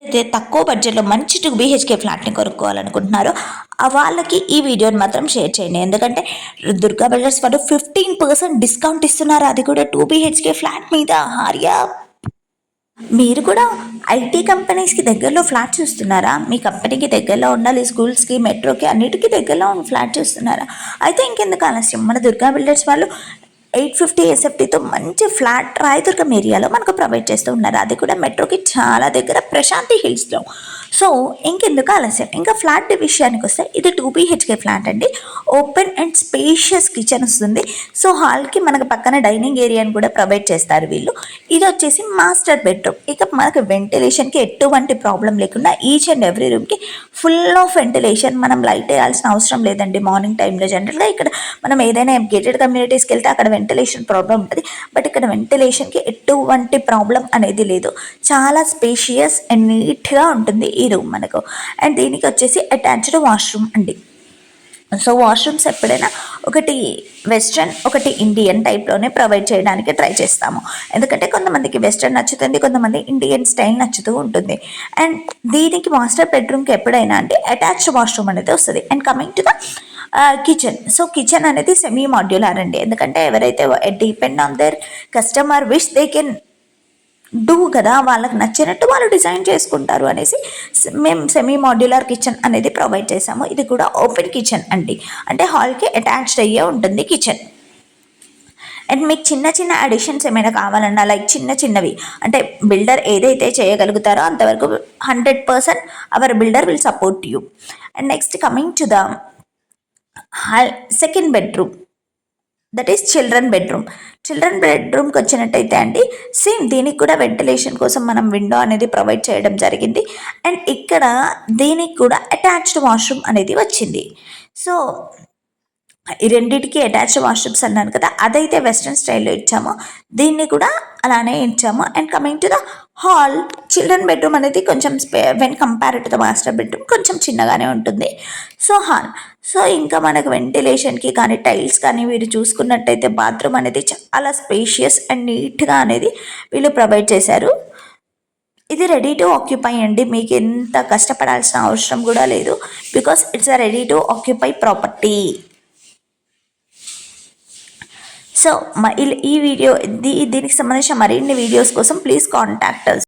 అయితే తక్కువ బడ్జెట్లో మంచి 2 BHK ఫ్లాట్ని కొనుక్కోవాలనుకుంటున్నారో వాళ్ళకి ఈ వీడియోని మాత్రం షేర్ చేయండి. ఎందుకంటే దుర్గా బిల్డర్స్ వాళ్ళు 15% డిస్కౌంట్ ఇస్తున్నారు, అది కూడా 2 BHK ఫ్లాట్ మీద. హారియా, మీరు కూడా ఐటీ కంపెనీస్కి దగ్గరలో ఫ్లాట్ చూస్తున్నారా? మీ కంపెనీకి దగ్గరలో ఉండాలి, స్కూల్స్కి, మెట్రోకి, అన్నిటికీ దగ్గరలో ఉన్న ఫ్లాట్ చూస్తున్నారా? అయితే ఇంకెందుకు ఆలస్యం, మన దుర్గా బిల్డర్స్ వాళ్ళు 850 SFTతో మంచి ఫ్లాట్ రాయదుర్గం ఏరియాలో మనకు ప్రొవైడ్ చేస్తూ ఉన్నారు, అది కూడా మెట్రోకి చాలా దగ్గర ప్రశాంతి హిల్స్లో. సో ఇంకెందుకు ఆలస్యం, ఇంకా ఫ్లాట్ విషయానికి వస్తే ఇది 2 BHK ఫ్లాట్ అండి. ఓపెన్ అండ్ స్పేషియస్ కిచెన్ వస్తుంది. సో హాల్కి మనకు పక్కన డైనింగ్ ఏరియాని కూడా ప్రొవైడ్ చేస్తారు వీళ్ళు. ఇది వచ్చేసి మాస్టర్ బెడ్రూమ్. ఇక మనకు వెంటిలేషన్కి ఎటువంటి ప్రాబ్లం లేకుండా ఈచ్ అండ్ ఎవ్రీ రూమ్కి ఫుల్ ఆఫ్ వెంటిలేషన్. మనం లైట్ వేయాల్సిన అవసరం లేదండి మార్నింగ్ టైంలో. జనరల్గా ఇక్కడ మనం ఏదైనా గేటెడ్ కమ్యూనిటీస్కి వెళ్తే అక్కడ వెంటిలేషన్ ప్రాబ్లం ఉంటుంది, బట్ ఇక్కడ వెంటిలేషన్కి ఎటువంటి ప్రాబ్లం అనేది లేదు. చాలా స్పేషియస్ అండ్ నీట్గా ఉంటుంది ఈ రూమ్ మనకు. అండ్ దీనికి వచ్చేసి అటాచ్డ్ వాష్రూమ్ అండి. సో వాష్రూమ్స్ ఎప్పుడైనా ఒకటి వెస్ట్రన్ ఒకటి ఇండియన్ టైప్లోనే ప్రొవైడ్ చేయడానికి ట్రై చేస్తాము, ఎందుకంటే కొంతమందికి వెస్ట్రన్ నచ్చుతుంది, కొంతమంది ఇండియన్ స్టైల్ నచ్చుతూ ఉంటుంది. అండ్ దీనికి మాస్టర్ బెడ్రూమ్కి ఎప్పుడైనా అంటే అటాచ్డ్ వాష్రూమ్ అనేది వస్తుంది. And coming to the kitchen. So kitchen అనేది సెమీ మాడ్యులర్ అండి, ఎందుకంటే ఎవరైతే depend on their customer wish they can do కదా, వాళ్ళకి నచ్చినట్టు వాళ్ళు డిజైన్ చేసుకుంటారు అనేసి మేము సెమీ మాడ్యులర్ కిచెన్ అనేది ప్రొవైడ్ చేసాము. ఇది కూడా ఓపెన్ కిచెన్ అండి, అంటే హాల్కి అటాచ్డ్ అయ్యే ఉంటుంది కిచెన్. అండ్ మీకు చిన్న చిన్న అడిషన్స్ ఏమైనా కావాలన్నా, లైక్ చిన్న చిన్నవి అంటే బిల్డర్ ఏదైతే చేయగలుగుతారో అంతవరకు 100% our builder will support you. And next coming to the second bedroom, that is children bedroom. Children బెడ్రూమ్కి వచ్చినట్టయితే అండి, సేమ్ దీనికి కూడా వెంటిలేషన్ కోసం మనం విండో అనేది ప్రొవైడ్ చేయడం జరిగింది. అండ్ ఇక్కడ దీనికి కూడా అటాచ్డ్ వాష్రూమ్ అనేది వచ్చింది. సో ఈ రెండింటికి అటాచ్డ్ వాష్రూమ్స్ అన్నాను కదా, అదైతే వెస్ట్రన్ స్టైల్లో ఇచ్చాము, దీన్ని కూడా అలానే ఇచ్చాము. And coming to the hall, children bedroom అనేది కొంచెం when compare to the master bedroom కొంచెం చిన్నగానే ఉంటుంది. So hall. సో ఇంకా మనకు వెంటిలేషన్కి కానీ టైల్స్ కానీ వీరు చూసుకున్నట్టయితే బాత్రూమ్ అనేది చాలా స్పేషియస్ అండ్ నీట్గా అనేది వీళ్ళు ప్రొవైడ్ చేశారు. ఇది రెడీ టు ఆక్యుపై అండి, మీకు ఎంత కష్టపడాల్సిన అవసరం కూడా లేదు, because it's a ready to occupy property. So ఈ వీడియో దీనికి సంబంధించిన మరిన్ని వీడియోస్ కోసం ప్లీజ్ కాంటాక్ట్ us.